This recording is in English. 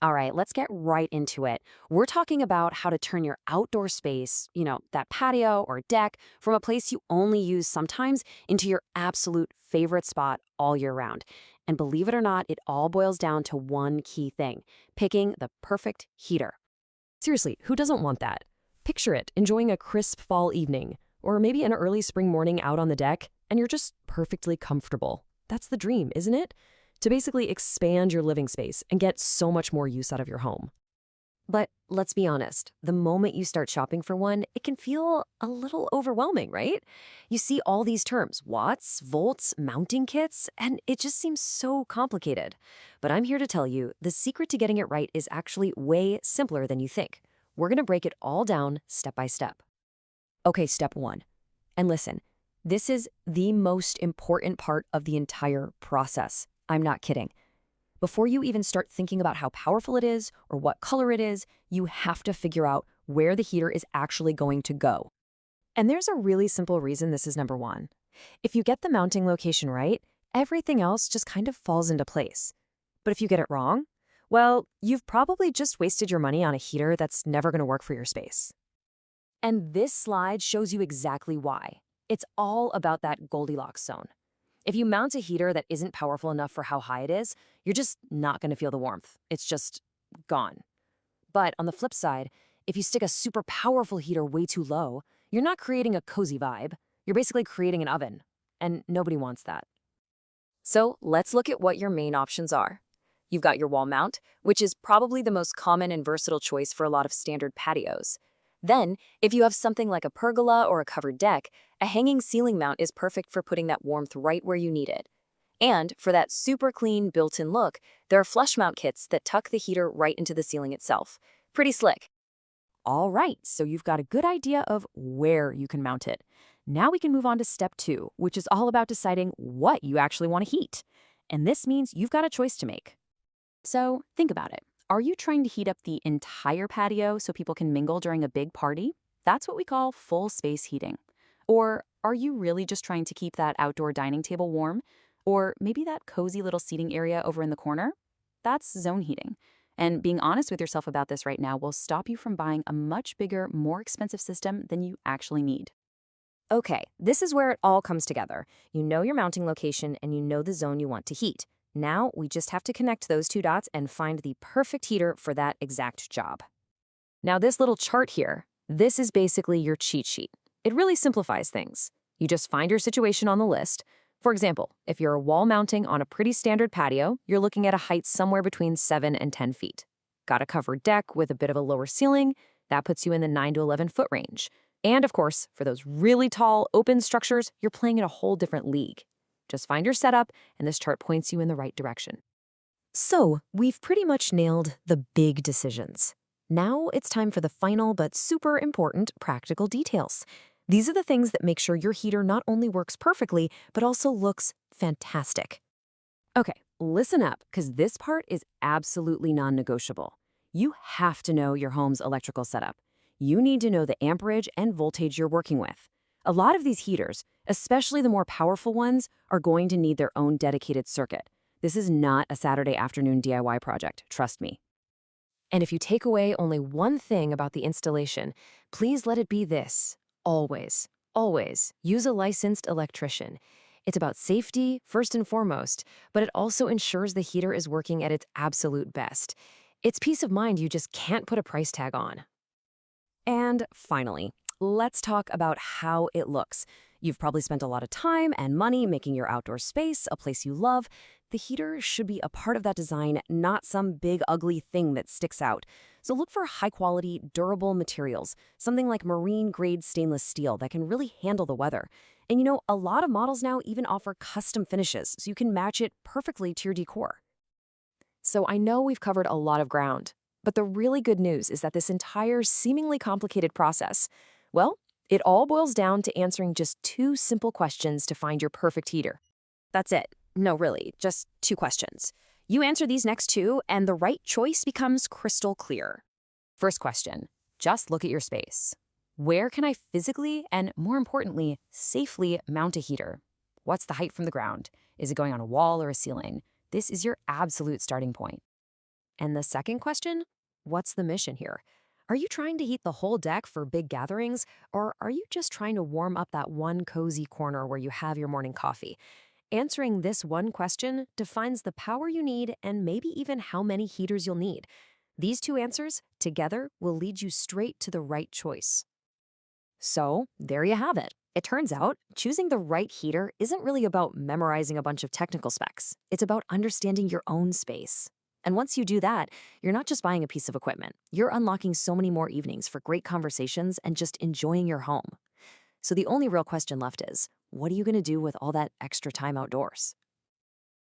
All right, let's get right into it. We're talking about how to turn your outdoor space, that patio or deck, from a place you only use sometimes into your absolute favorite spot all year round. And believe it or not, it all boils down to one key thing: picking the perfect heater. Seriously, who doesn't want that? Picture it enjoying a crisp fall evening, or maybe an early spring morning out on the deck, and you're just perfectly comfortable. That's the dream, isn't it? To basically expand your living space and get so much more use out of your home. But let's be honest, the moment you start shopping for one, it can feel a little overwhelming, right? You see all these terms, watts, volts, mounting kits, and it just seems so complicated. But I'm here to tell you, the secret to getting it right is actually way simpler than you think. We're going to break it all down step by step. Okay, step one. And listen, this is the most important part of the entire process. I'm not kidding. Before you even start thinking about how powerful it is or what color it is, you have to figure out where the heater is actually going to go. And there's a really simple reason this is number one. If you get the mounting location right, everything else just kind of falls into place. But if you get it wrong, well, you've probably just wasted your money on a heater that's never going to work for your space. And this slide shows you exactly why. It's all about that Goldilocks zone. If you mount a heater that isn't powerful enough for how high it is, you're just not going to feel the warmth. It's just gone. But on the flip side, if you stick a super powerful heater way too low, you're not creating a cozy vibe. You're basically creating an oven, and nobody wants that. So let's look at what your main options are. You've got your wall mount, which is probably the most common and versatile choice for a lot of standard patios. Then, if you have something like a pergola or a covered deck, a hanging ceiling mount is perfect for putting that warmth right where you need it. And for that super clean built-in look, there are flush mount kits that tuck the heater right into the ceiling itself. Pretty slick. All right, so you've got a good idea of where you can mount it. Now we can move on to step two, which is all about deciding what you actually want to heat. And this means you've got a choice to make. So think about it. Are you trying to heat up the entire patio so people can mingle during a big party? That's what we call full space heating. Or are you really just trying to keep that outdoor dining table warm? Or maybe that cozy little seating area over in the corner? That's zone heating. And being honest with yourself about this right now will stop you from buying a much bigger, more expensive system than you actually need. Okay, this is where it all comes together. You know your mounting location and you know the zone you want to heat. Now we just have to connect those two dots and find the perfect heater for that exact job. Now this little chart here, this is basically your cheat sheet. It really simplifies things. You just find your situation on the list. For example, if you're wall mounting on a pretty standard patio, you're looking at a height somewhere between 7 and 10 feet. Got a covered deck with a bit of a lower ceiling, that puts you in the 9 to 11 foot range. And of course, for those really tall, open structures, you're playing in a whole different league. Just find your setup, and this chart points you in the right direction. So, we've pretty much nailed the big decisions. Now it's time for the final but super important practical details. These are the things that make sure your heater not only works perfectly, but also looks fantastic. Okay, listen up, because this part is absolutely non-negotiable. You have to know your home's electrical setup. You need to know the amperage and voltage you're working with. A lot of these heaters, especially the more powerful ones, are going to need their own dedicated circuit. This is not a Saturday afternoon DIY project, trust me. And if you take away only one thing about the installation, please let it be this. Always, always use a licensed electrician. It's about safety, first and foremost, but it also ensures the heater is working at its absolute best. It's peace of mind you just can't put a price tag on. And finally, let's talk about how it looks. You've probably spent a lot of time and money making your outdoor space a place you love. The heater should be a part of that design, not some big ugly thing that sticks out. So look for high-quality, durable materials, something like marine-grade stainless steel that can really handle the weather. And a lot of models now even offer custom finishes, so you can match it perfectly to your decor. So I know we've covered a lot of ground, but the really good news is that this entire seemingly complicated process, well, it all boils down to answering just two simple questions to find your perfect heater. That's it. No, really, just two questions. You answer these next two, and the right choice becomes crystal clear. First question, just look at your space. Where can I physically and, more importantly, safely mount a heater? What's the height from the ground? Is it going on a wall or a ceiling? This is your absolute starting point. And the second question, what's the mission here? Are you trying to heat the whole deck for big gatherings, or are you just trying to warm up that one cozy corner where you have your morning coffee? Answering this one question defines the power you need and maybe even how many heaters you'll need. These two answers, together, will lead you straight to the right choice. So, there you have it. It turns out, choosing the right heater isn't really about memorizing a bunch of technical specs. It's about understanding your own space. And once you do that, you're not just buying a piece of equipment. You're unlocking so many more evenings for great conversations and just enjoying your home. So the only real question left is, what are you going to do with all that extra time outdoors?